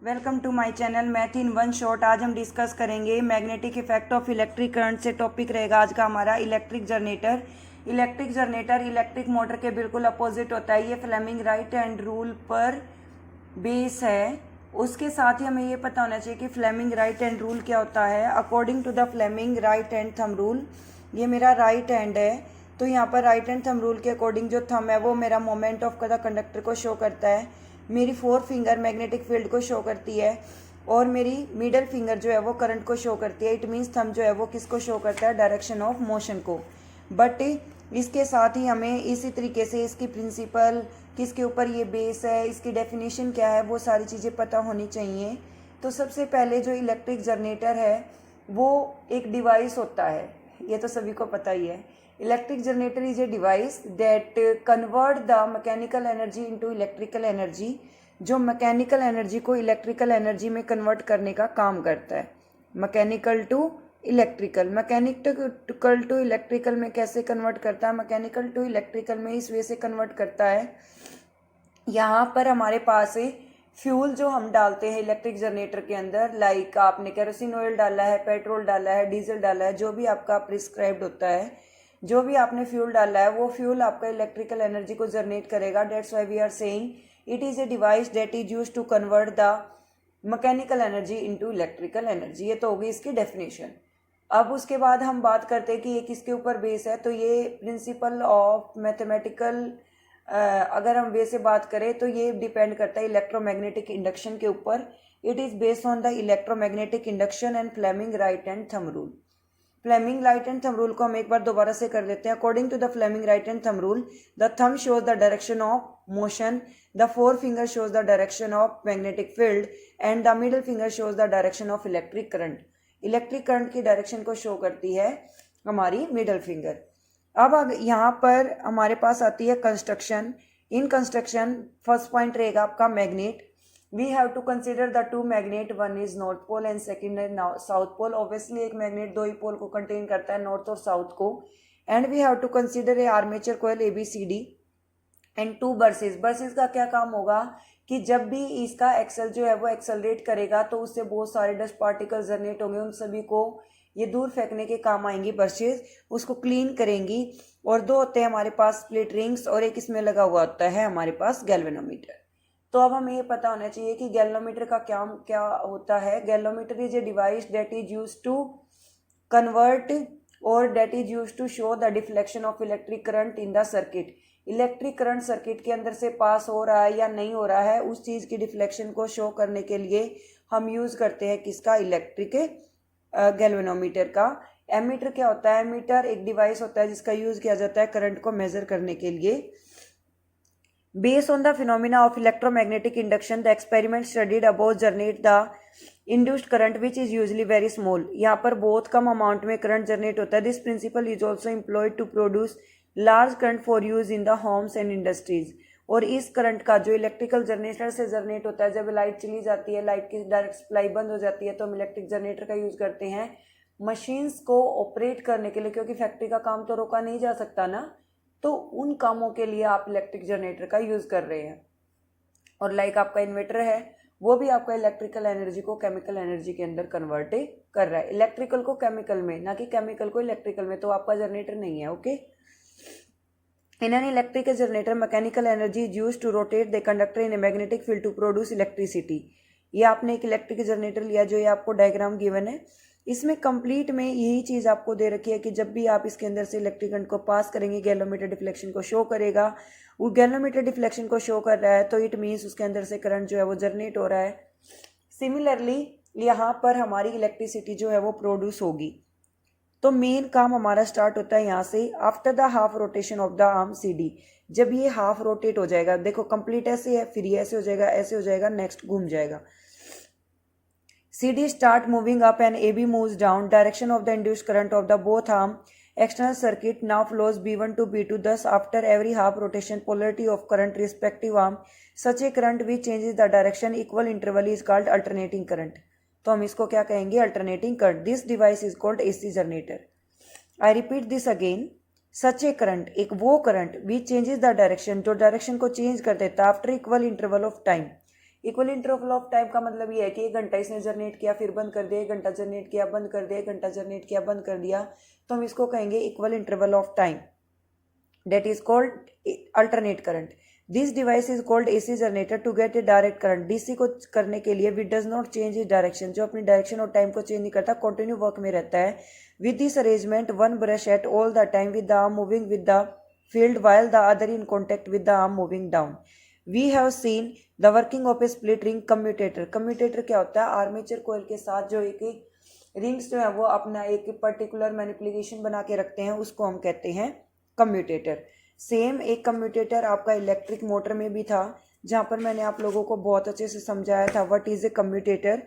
Welcome to my channel math in one shot. आज हम discuss करेंगे magnetic effect of electric current से topic रहेगा आज का हमारा electric generator. Electric generator electric motor के बिल्कुल अपोजिट होता है। ये फ्लेमिंग राइट हैंड रूल पर बेस है। उसके साथ ही हमें ये पता होना चाहिए कि फ्लेमिंग राइट हैंड रूल क्या होता है। According to the Fleming right hand thumb rule, ये मेरा राइट हैंड है तो यहाँ पर राइट हैंड थंब रूल के अकॉर्डिंग जो थंब है वो मेरा मोमेंट ऑफ द कंडक्टर को शो करता है। मेरी फोर फिंगर मैग्नेटिक फील्ड को शो करती है और मेरी मिडल फिंगर जो है वो करंट को शो करती है। इट मीन्स थंब जो है वो किसको शो करता है, डायरेक्शन ऑफ मोशन को। बट इसके साथ ही हमें इसी तरीके से इसकी प्रिंसिपल, किसके ऊपर ये बेस है, इसकी डेफिनेशन क्या है, वो सारी चीज़ें पता होनी चाहिए। तो सबसे पहले जो इलेक्ट्रिक जनरेटर है वो एक डिवाइस होता है, ये तो सभी को पता ही है। Electric generator is a device that convert the mechanical energy into electrical energy, जो मैकेनिकल एनर्जी को इलेक्ट्रिकल एनर्जी में कन्वर्ट करने का काम करता है। Mechanical to electrical, mechanical to electrical में कैसे कन्वर्ट करता है? मैकेनिकल टू इलेक्ट्रिकल में इस वे से कन्वर्ट करता है, यहाँ पर हमारे पास फ्यूल जो हम डालते हैं इलेक्ट्रिक जनरेटर के अंदर, लाइक आपने केरोसिन ऑयल डाला है, पेट्रोल डाला है, डीजल डाला है, जो भी आपका प्रिस्क्राइब्ड होता है, जो भी आपने फ्यूल डाला है वो फ्यूल आपका इलेक्ट्रिकल एनर्जी को जनरेट करेगा। That's why we are saying it is a device that is used to convert the mechanical energy into electrical energy. ये तो होगी इसकी डेफिनेशन। अब उसके बाद हम बात करते हैं कि ये किसके ऊपर बेस है। तो ये प्रिंसिपल ऑफ मैथमेटिकल, अगर हम वे से बात करें तो ये डिपेंड करता है इलेक्ट्रोमैग्नेटिक इंडक्शन के ऊपर। It is based on the electromagnetic induction and Fleming right hand thumb rule. Fleming right hand thumb rule को हम एक बार दोबारा से कर देते हैं। According to the Fleming right hand thumb rule, the thumb shows the direction of motion, the four finger shows the direction of magnetic field and the middle finger shows the direction of electric current. Electric current की direction को show करती है हमारी middle finger. अब यहाँ पर हमारे पास आती है construction. In construction first point रहेगा आपका magnet. We have to consider the two magnet, one is north pole and second is south pole. Obviously एक मैग्नेट दो ही पोल को कंटेन करता है, नॉर्थ और साउथ को। And we have to consider a armature coil ABCD and two brushes. Brushes का क्या काम होगा कि जब भी इसका एक्सल जो है वो एक्सलरेट करेगा तो उससे बहुत सारे डस्ट पार्टिकल्स जनरेट होंगे, उन सभी को ये दूर फेंकने के काम आएंगी बर्सेस, उसको क्लीन करेंगी। और दो होते हैं हमारे पास स्प्लिट रिंग्स और एक इसमें लगा हुआ होता है हमारे पास गैल्वेनोमीटर। तो अब हमें ये पता होना चाहिए कि गैल्वेनोमीटर का क्या होता है। Galvanometer is a device that is used to convert और that is used to show the deflection of electric current in the circuit. Electric current circuit के अंदर से पास हो रहा है या नहीं हो रहा है, उस चीज की डिफ्लेक्शन को शो करने के लिए हम यूज करते हैं किसका, इलेक्ट्रिक गैल्वेनोमीटर का। एमीटर क्या होता है? एमीटर एक डिवाइस होता है जिसका यूज किया जाता है करंट को मेजर करने के लिए। Based on the phenomena of electromagnetic induction, the experiment studied above generate the induced current which is usually very small. यहाँ पर बहुत कम अमाउंट में करंट जनरेट होता है। This principle is also employed to produce large current for use in the homes and industries. और इस current का जो इलेक्ट्रिकल जनरेटर से जनरेट होता है, जब लाइट चली जाती है, लाइट की डायरेक्ट सप्लाई बंद हो जाती है, तो हम इलेक्ट्रिक जनरेटर का यूज करते हैं मशीन्स को ऑपरेट करने के लिए, क्योंकि फैक्ट्री का काम तो रोका नहीं जा सकता ना, तो उन कामों के लिए आप इलेक्ट्रिक जनरेटर का यूज कर रहे हैं। और लाइक आपका इन्वर्टर है, वो भी आपका इलेक्ट्रिकल एनर्जी को केमिकल एनर्जी के अंदर कन्वर्ट कर रहा है। इलेक्ट्रिकल को केमिकल में, ना कि केमिकल को इलेक्ट्रिकल में, तो आपका जनरेटर नहीं है। Okay, in an electrical generator mechanical energy is used to rotate the conductor in a magnetic field to produce electricity. ये आपने एक इलेक्ट्रिक जनरेटर लिया जो ये आपको डायग्राम गिवन है, इसमें कंप्लीट में यही चीज़ आपको दे रखी है कि जब भी आप इसके अंदर से इलेक्ट्रिक करंट को पास करेंगे, गैल्वेनोमीटर डिफ्लेक्शन को शो करेगा। वो गैल्वेनोमीटर डिफ्लेक्शन को शो कर रहा है तो इट मीन्स उसके अंदर से करंट जो है वो जनरेट हो रहा है। सिमिलरली यहाँ पर हमारी इलेक्ट्रिसिटी जो है वो प्रोड्यूस होगी। तो मेन काम हमारा स्टार्ट होता है यहाँ से, after the half rotation of the arm CD। जब ये हाफ रोटेट हो जाएगा, देखो कंप्लीट ऐसे है, फिर ये ऐसे हो जाएगा, ऐसे हो जाएगा, नेक्स्ट घूम जाएगा। CD start moving up and AB moves down. Direction of the induced current of the both arm external circuit now flows B1 to B2. Thus, after every half rotation, polarity of current respective arm, such a current which changes the direction equal interval is called alternating current. तो हम इसको क्या कहेंगे? alternating current. This device is called AC generator. I repeat this again. Such a current, एक वो current which changes the direction, जो direction को change कर देता है after equal interval of time. Equal interval of time का मतलब ये है कि 1 घंटा इसने जनरेट किया फिर बंद कर दिया, 1 घंटा जनरेट किया बंद कर दिया, 1 घंटा जनरेट किया बंद कर दिया, तो हम इसको कहेंगे equal interval of time, that is called alternate current. This device is called AC generator to get a direct current. DC को करने के लिए which does not change its direction, जो अपनी डायरेक्शन और टाइम को चेंज नहीं करता, कंटिन्यू वर्क में रहता है. With this arrangement, one brush at all the time with the arm moving with the field while the other in contact with the arm moving down. We have seen the working of a split ring commutator. Commutator क्या होता है? Armature coil के साथ जो एक rings जो है वो अपना एक पर्टिकुलर मैनिपुलेशन बना के रखते हैं, उसको हम कहते हैं कम्यूटेटर. सेम एक कम्यूटेटर आपका इलेक्ट्रिक मोटर में भी था, जहां पर मैंने आप लोगों को बहुत अच्छे से समझाया था what is a commutator.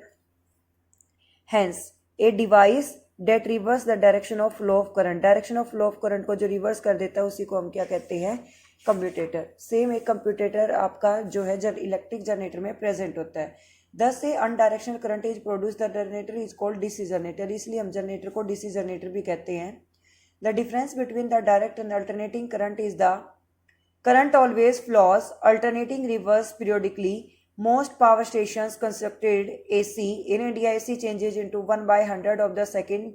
Hence a device that reverse the direction of flow of current. Direction of flow of current को जो रिवर्स कर देता है उसी को हम क्या कहते हैं? कम्यूटेटर. सेम एक कम्यूटेटर आपका जो है जब इलेक्ट्रिक जनरेटर में प्रेजेंट होता है. दस से unidirectional current is produce the generator is called DC generator. इसलिए हम जनरेटर को डीसी जनरेटर भी कहते हैं. The difference between the direct and alternating current is the current always flows alternating reverse periodically. Most power stations constructed AC in India AC changes into 1/100 of the second.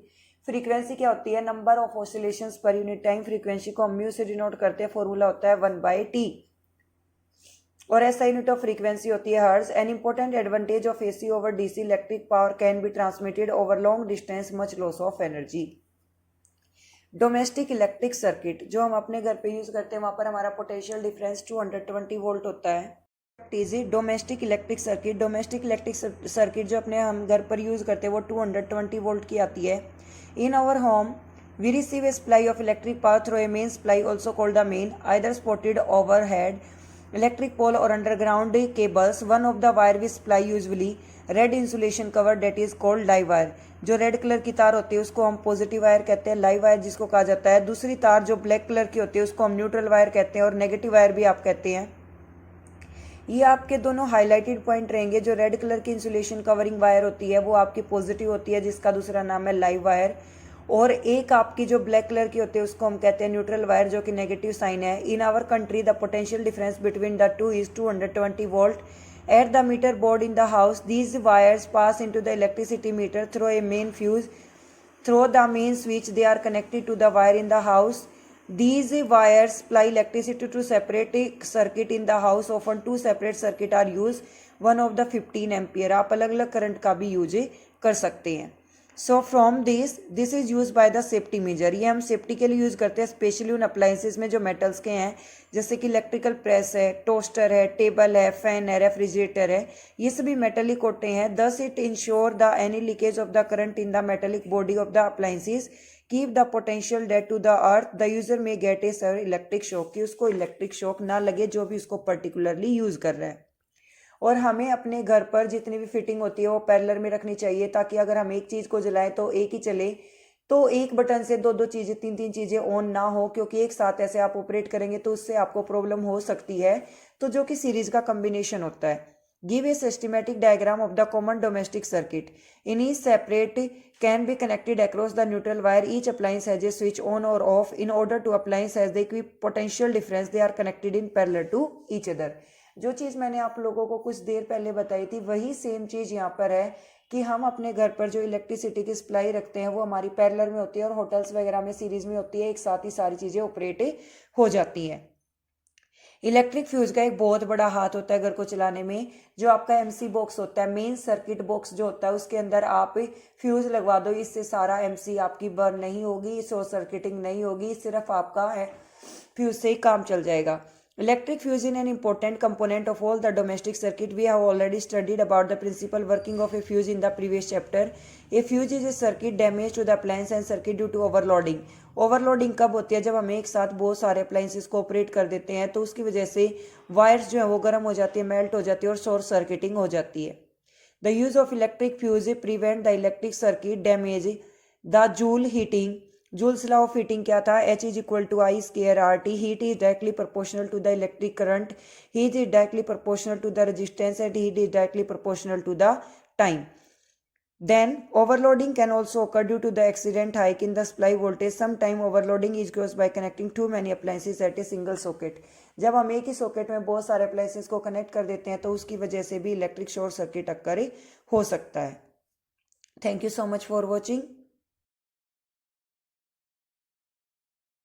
Frequency क्या होती है? Number of oscillations per unit time. Frequency को हम mu से denote करते हैं, formula होता है 1/t. और ऐसा यूनिट ऑफ फ्रीक्वेंसी होती है hertz. An important advantage of AC over DC electric power can be transmitted over long distance much loss of energy. Domestic electric circuit जो हम अपने घर पे यूज करते हैं, वहां पर हमारा पोटेंशियल डिफरेंस 220 वोल्ट होता है. TG domestic electric circuit. Domestic electric circuit जो अपने हम घर पर यूज करते हैं वो 220 वोल्ट की आती है. In our home we receive a supply of electric power through a main supply also called the main, either supported overhead electric pole or underground cables. One of the wire we supply usually red insulation cover that is called live wire. जो red colour की तार होती है उसको हम positive wire कहते हैं, live wire जिसको कहा जाता है. दूसरी तार जो ब्लैक कलर की होती है उसको हम न्यूट्रल वायर कहते हैं और नेगेटिव वायर भी आप कहते हैं. ये आपके दोनों हाईलाइटेड पॉइंट रहेंगे. जो रेड कलर की इंसुलेशन कवरिंग वायर होती है वो आपकी पॉजिटिव होती है, जिसका दूसरा नाम है लाइव वायर. और एक आपकी जो ब्लैक कलर की होती है उसको हम कहते हैं न्यूट्रल वायर, जो कि नेगेटिव साइन है. In our country the potential difference between the two is 220 volt. At the meter board in the house, these wires pass into the electricity meter through a main fuse. Through the main switch, they are connected to the wire in the house. These wires supply electricity to separate circuit in the house. Often two separate circuit are used. One of the 15 ampere. आप अलग अलग current का भी use कर सकते हैं. So from this is use by the safety major. ये हम सेफ्टी के लिए यूज करते हैं, स्पेशली उन अप्लायंसेस में जो मेटल्स के हैं, जैसे कि इलेक्ट्रिकल प्रेस है, टोस्टर है, टेबल है, फैन है, रेफ्रिजरेटर है. ये सभी मेटलिक होते हैं. Thus it insure the any leakage of the current in the metallic body of the appliances. Keep the potential that to the earth. The user may get a severe electric shock, कि उसको electric shock ना लगे जो भी उसको particularly use कर रहा है. और हमें अपने घर पर जितनी भी फिटिंग होती है वो पैरेलल में रखनी चाहिए, ताकि अगर हम एक चीज़ को जलाएं तो एक ही चले. तो एक बटन से दो चीज़ें तीन चीज़ें ऑन ना हो, क्योंकि एक साथ ऐसे आप ऑपरेट करेंगे तो उससे आपको प्रॉब्लम हो सकती है. तो जो कि सीरीज का कॉम्बिनेशन होता है. Give a systematic diagram of the common domestic circuit. In each separate can be connected across the neutral wire. Each appliance has a switch on or off. In order to appliance has the equipotential difference, they are connected in parallel to each other. जो चीज़ मैंने आप लोगों को कुछ देर पहले बताई थी वही सेम चीज़ यहाँ पर है, कि हम अपने घर पर जो इलेक्ट्रिसिटी की सप्लाई रखते हैं वो हमारी पैरेलल में होती है, और होटल्स वगैरह में सीरीज में होती है. एक साथ ही सारी चीज़ें ऑपरेट हो जाती हैं. इलेक्ट्रिक फ्यूज का एक बहुत बड़ा हाथ होता है घर को चलाने में. जो आपका MC बॉक्स होता है, मेन सर्किट बॉक्स जो होता है, उसके अंदर आप फ्यूज लगवा दो. इससे सारा MC आपकी बर्न नहीं होगी, शॉर्ट सर्किटिंग नहीं होगी, सिर्फ आपका फ्यूज से ही काम चल जाएगा. Electric fuse is an important component of all the domestic circuit. We have already studied about the principal working of a fuse in the previous chapter. A fuse is a circuit damage to the appliance and circuit due to overloading. Overloading कब होती है? जब हम एक साथ बहुत सारे appliances को ऑपरेट कर देते हैं, तो उसकी वजह से वायर्स जो है वो गर्म हो जाती है, मेल्ट हो जाती है और शॉर्ट सर्किटिंग हो जाती है. The use of electric fuse prevent the electric circuit damage. The Joule heating. Joule's law of heating क्या था? H is equal to I square RT. Heat is directly proportional to the electric current. Heat is directly proportional to the resistance and heat is directly proportional to the time. Then overloading can also occur due to the accident hike in the supply voltage. Sometime overloading is caused by connecting too many appliances at a single socket. जब हम एक ही socket में बहुत सारे appliances को connect कर देते हैं तो उसकी वजह से भी इलेक्ट्रिक शॉर्ट सर्किट अक्कर हो सकता है. Thank you so much for watching.